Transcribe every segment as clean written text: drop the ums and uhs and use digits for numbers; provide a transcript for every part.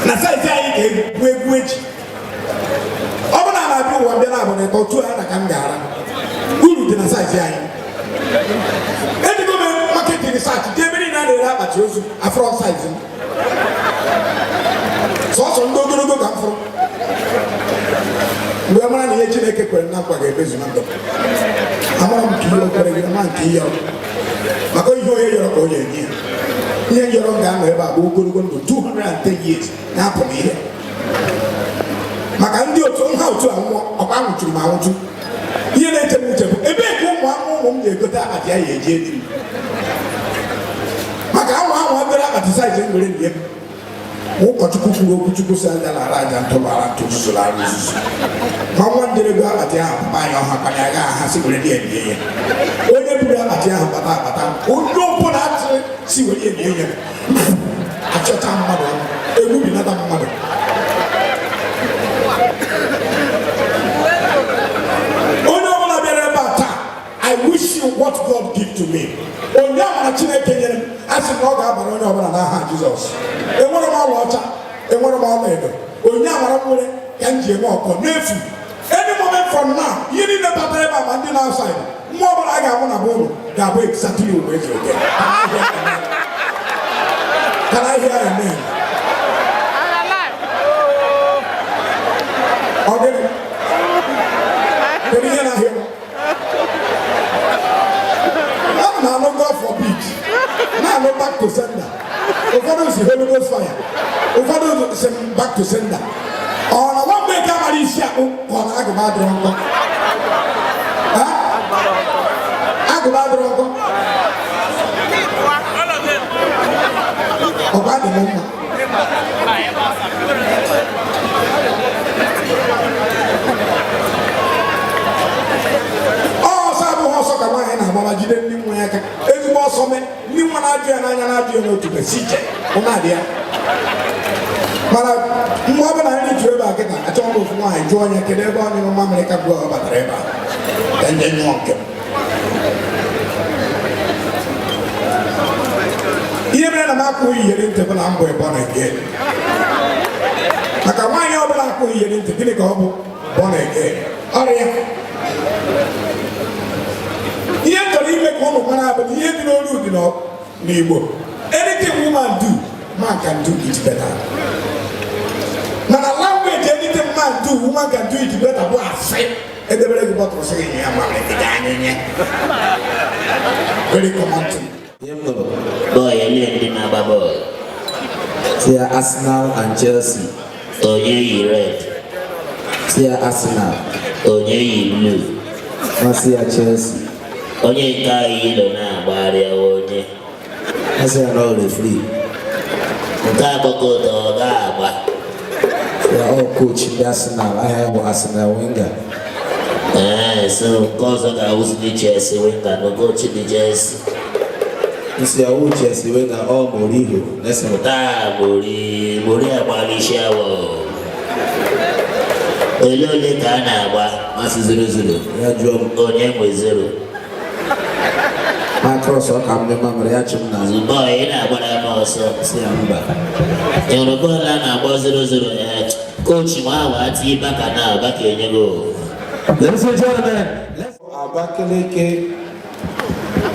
Na sai sai ke gwechi. Obona na bi wo bia na abone to tu ana kan gara. Uru di na sai sai. Edi go marketing research dey be na dey ra ba chozu afro size. So ndo go kan fro. We are man here Chineke kwere na kwa ga-ebezu na ndụ. Amara m ka ihe okere gị ma nke ihe maka ihe onye yọrọ ka onye enye ihe yọrọ ga-anọ ebe a bụ ogologo ndụ 210 years na-apụ ihe maka ndị otu nha otu anwụọ ọkwa anwụchuru m anwụchu ihe na-eche m uche bụ ebe ka ụmụ m ga-egote akpati ya eji eji maka anwụ agoro akpati saizi nwere nne m ụkọchukwu kwuru okwu chukwu si aja na aja ntụbara ntụzụzụrụ arụzụzụ ma nwa nderego akpati ahụ papa anyị ọha kpanya aga aha si were die ebie ya onye buru akpati ahụ kpata onye ụkwụ na-atụ si were ebie ya achọta mmadụ egwu binata mmadụ onye ọbụla bịara ebe a taa I wish you what God give to me onye amara Chineke nyere m asị na ọ ga-abara onye ọbụla n'aha Jizọs enwere m ọla ọcha enwere m ọla edo onye amara nwere ka m ji eme ọkọ n'efu any moment from now ihe niile batara ebe a ma ndị na-outside nwa ọbụla a ga-abụ na bụrụ ga-abụ exactly Uwaezuoke. Can I hear amen? Okay. Can you hear him? Now no God forbid. Now no back to sender. Ụfọdụ si Holy Ghost fire. Ụfọdụ si back to sender. Ọ na nwa mgbe ka mara isi akpụ ka ọ na agụba adịrọ nkọ. Agụba adịrọ nkọ. Ọba dị m mma. Ọsọ abụghị ọsọ ka nwaanyị na-agbama jide ndị nwa ya aka. Ezigbo ọsọ mee ndị nwa na-ajụ ya n'anya na-ajụ ya n'otu besi ije ụna-adị ya. Mana mgbe ọ bụla nri jụrụ ebe a kịta achọghị m ofu nwaanyị jụọ onye kedu ebe onye nwa Amerịka bụ ọ batara ebe a ka ndị nyụọ nke m. Ihe mere na m akpụghị iyeri ntị bụ na mbọ ebe ọ na-ege maka nwaanyị ọ bụla akpụghị iyeri ntị gịnị ka ọ bụ ọ na-ege ọrịa. Ihe m chọrọ ime ka ụmụ mara abụ ihe dị n'olu dị n'Igbo anything woman do man can do it better. Mana language anything man do woman can do it better bụ asị edebere gị bọtụrụ sị gị ya ma megide anya very common thing. Boy, ndị na-agba bọọlụ. They are Arsenal and Chelsea. Onye yi red. They are Arsenal. Onye yi blue. They are Chelsea. Onye nke anyị ilo na-agbagharị onye. They are all free. Nke agbakọta ọ ga-agba. They are all coach in the Arsenal. I have Arsenal winger. So nke ọzọ ga-awụzi ndị Chelsea winger na coach ndị Chelsea. This is our Chelsea winger all Mourinho. Let's go. Mori agbalisha wo. Olole ka na-agba masị 0-0. Ya jụọ onye nwe 0. Macross ọ ka mmemme mere ya chụm na azụ. Boy, na-agbara m ọsọ. Si ya mba. Enwere bọọlụ a na-agba 0-0 coach nwa ahụ ati baka na baka enye go. Ladies and gentlemen, let's Abakaliki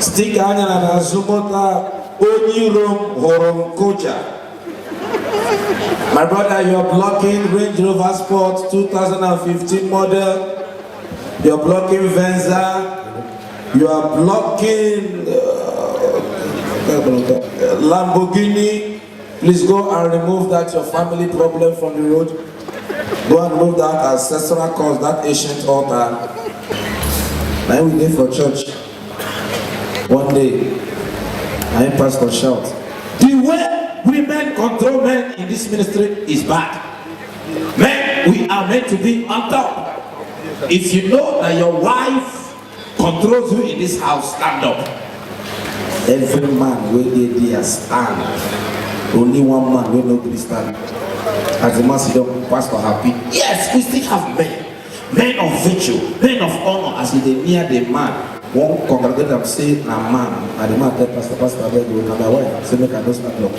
stick anya na azụmọta onye rom hụrụ koja. My brother, you are blocking Range Rover Sport 2015 model. You are blocking Venza. You are blocking Lamborghini. Please go and remove that your family problem from the road. Go and remove that ancestral cause, that ancient altar. Now we go for church. One day, I pastor shout, the way women control men in this ministry is bad. Men, we are meant to be on top. If you know that your wife controls you in this house, stand up. Every man will be there stand. Only one man will not stand. As the man sit down, pastor happy. Yes, we still have men. Men of virtue, men of honor, as they near the man. One congregate them say, na man. And the man tell pastor, I beg you, my wife, say make I don't stand up.